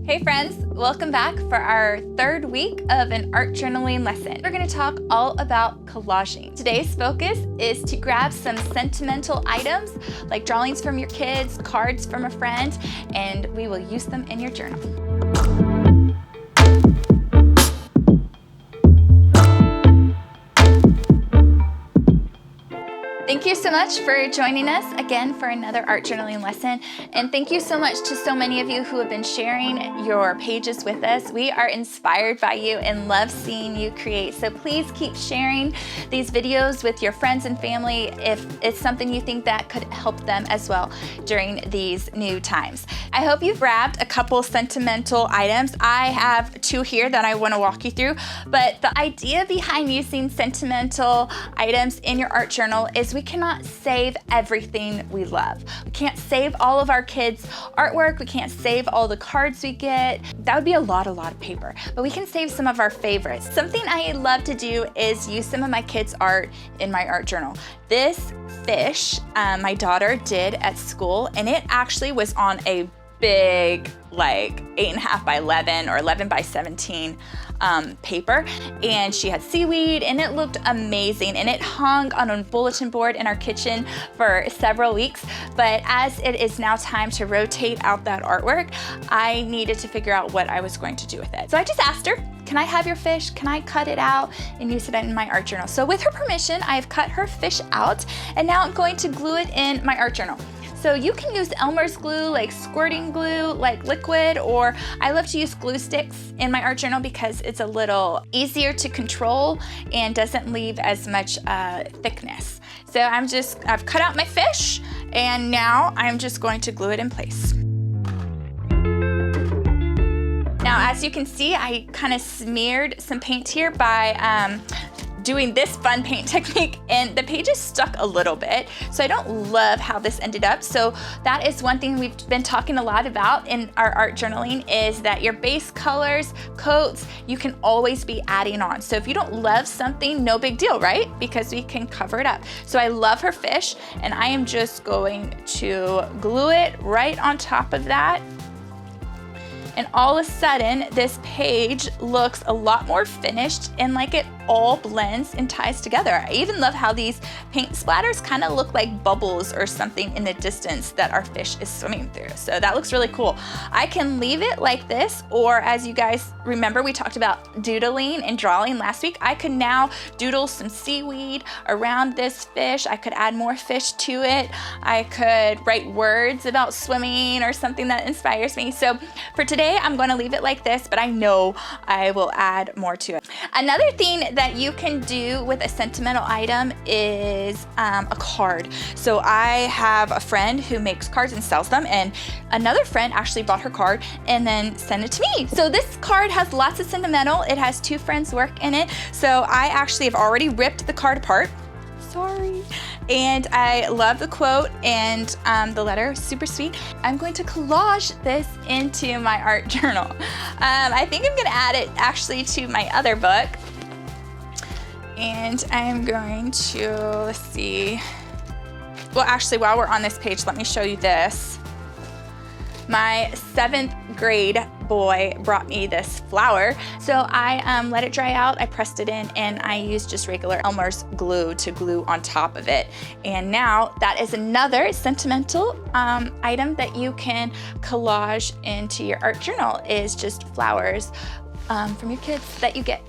Hey friends, welcome back for our third week of an art journaling lesson. We're going to talk all about collaging. Today's focus is to grab some sentimental items like drawings from your kids, cards from a friend, and we will use them in your journal. Thank you so much for joining us again for another art journaling lesson. And thank you so much to so many of you who have been sharing your pages with us. We are inspired by you and love seeing you create. So please keep sharing these videos with your friends and family if it's something you think that could help them as well during these new times. I hope you've grabbed a couple sentimental items. I have two here that I want to walk you through, but the idea behind using sentimental items in your art journal is we cannot save everything we love. We can't save all of our kids' artwork. We can't save all the cards we get. That would be a lot of paper, but we can save some of our favorites. Something I love to do is use some of my kids' art in my art journal. This fish my daughter did at school, and it actually was on a big, like 8.5 by 11 or 11 by 17 paper, and she had seaweed, and it looked amazing, and it hung on a bulletin board in our kitchen for several weeks. But as it is now time to rotate out that artwork, I needed to figure out what I was going to do with it. So I just asked her, can I have your fish? Can I cut it out and use it in my art journal? So with her permission, I've cut her fish out, and now I'm going to glue it in my art journal. So you can use Elmer's glue, like squirting glue, like liquid, or I love to use glue sticks in my art journal because it's a little easier to control and doesn't leave as much thickness. So I've cut out my fish, and now I'm just going to glue it in place. Now, as you can see, I kind of smeared some paint here by doing this fun paint technique, and the pages stuck a little bit, so I don't love how this ended up. So that is one thing we've been talking a lot about in our art journaling, is that your base colors, coats, you can always be adding on. So if you don't love something, no big deal, right? Because we can cover it up. So I love her fish, and I am just going to glue it right on top of that. And all of a sudden, this page looks a lot more finished and like it all blends and ties together. I even love how these paint splatters kind of look like bubbles or something in the distance that our fish is swimming through. So that looks really cool. I can leave it like this, or as you guys remember, we talked about doodling and drawing last week. I could now doodle some seaweed around this fish. I could add more fish to it. I could write words about swimming or something that inspires me. So for today, I'm going to leave it like this, but I know I will add more to it. Another thing that you can do with a sentimental item is a card. So I have a friend who makes cards and sells them, and another friend actually bought her card and then sent it to me. So this card has lots of sentimental. It has two friends' work in it. So I actually have already ripped the card apart. Sorry. And I love the quote and the letter, super sweet. I'm going to collage this into my art journal. I think I'm gonna add it actually to my other book. And I'm going to, let's see. Well, actually, while we're on this page, let me show you this. My 7th grade boy brought me this flower. So I let it dry out, I pressed it in, and I used just regular Elmer's glue to glue on top of it. And now that is another sentimental item that you can collage into your art journal, is just flowers from your kids that you get.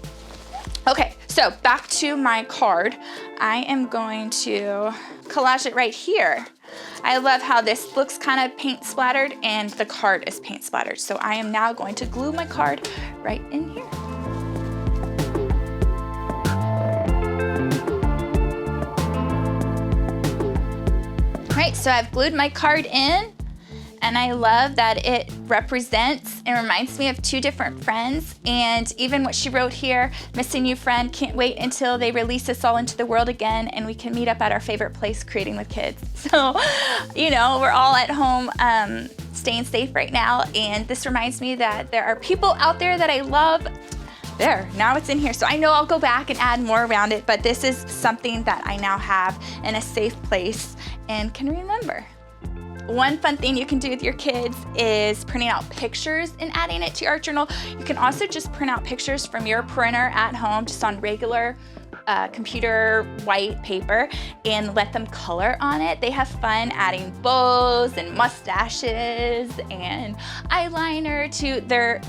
Okay, so back to my card. I am going to collage it right here. I love how this looks kind of paint splattered and the card is paint splattered. So I am now going to glue my card right in here. All right, so I've glued my card in, and I love that it represents and reminds me of two different friends. And even what she wrote here, missing you friend, can't wait until they release us all into the world again and we can meet up at our favorite place, creating with kids. So, you know, we're all at home staying safe right now. And this reminds me that there are people out there that I love. There, now it's in here. So I know I'll go back and add more around it, but this is something that I now have in a safe place and can remember. One fun thing you can do with your kids is printing out pictures and adding it to your art journal. You can also just print out pictures from your printer at home, just on regular computer white paper, and let them color on it. They have fun adding bows and mustaches and eyeliner to their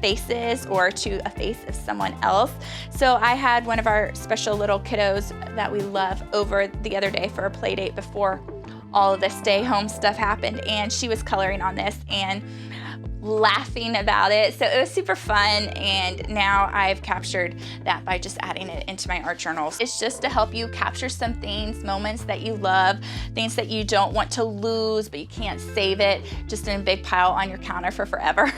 faces or to a face of someone else. So I had one of our special little kiddos that we love over the other day for a play date before all of the stay home stuff happened, and she was coloring on this and laughing about it. So it was super fun, and now I've captured that by just adding it into my art journals. It's just to help you capture some things, moments that you love, things that you don't want to lose, but you can't save it just in a big pile on your counter for forever.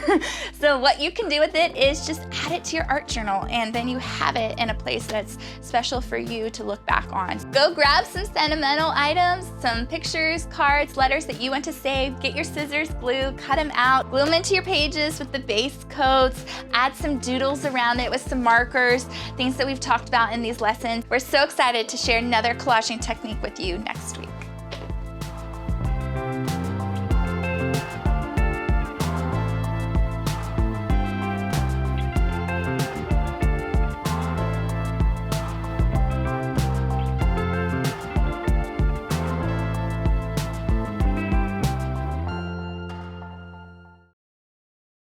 So what you can do with it is just add it to your art journal, and then you have it in a place that's special for you to look back on. Go grab some sentimental items, some pictures, cards, letters that you want to save. Get your scissors, glue, cut them out, glue them into your pages with the base coats, add some doodles around it with some markers, things that we've talked about in these lessons. We're so excited to share another collaging technique with you next week.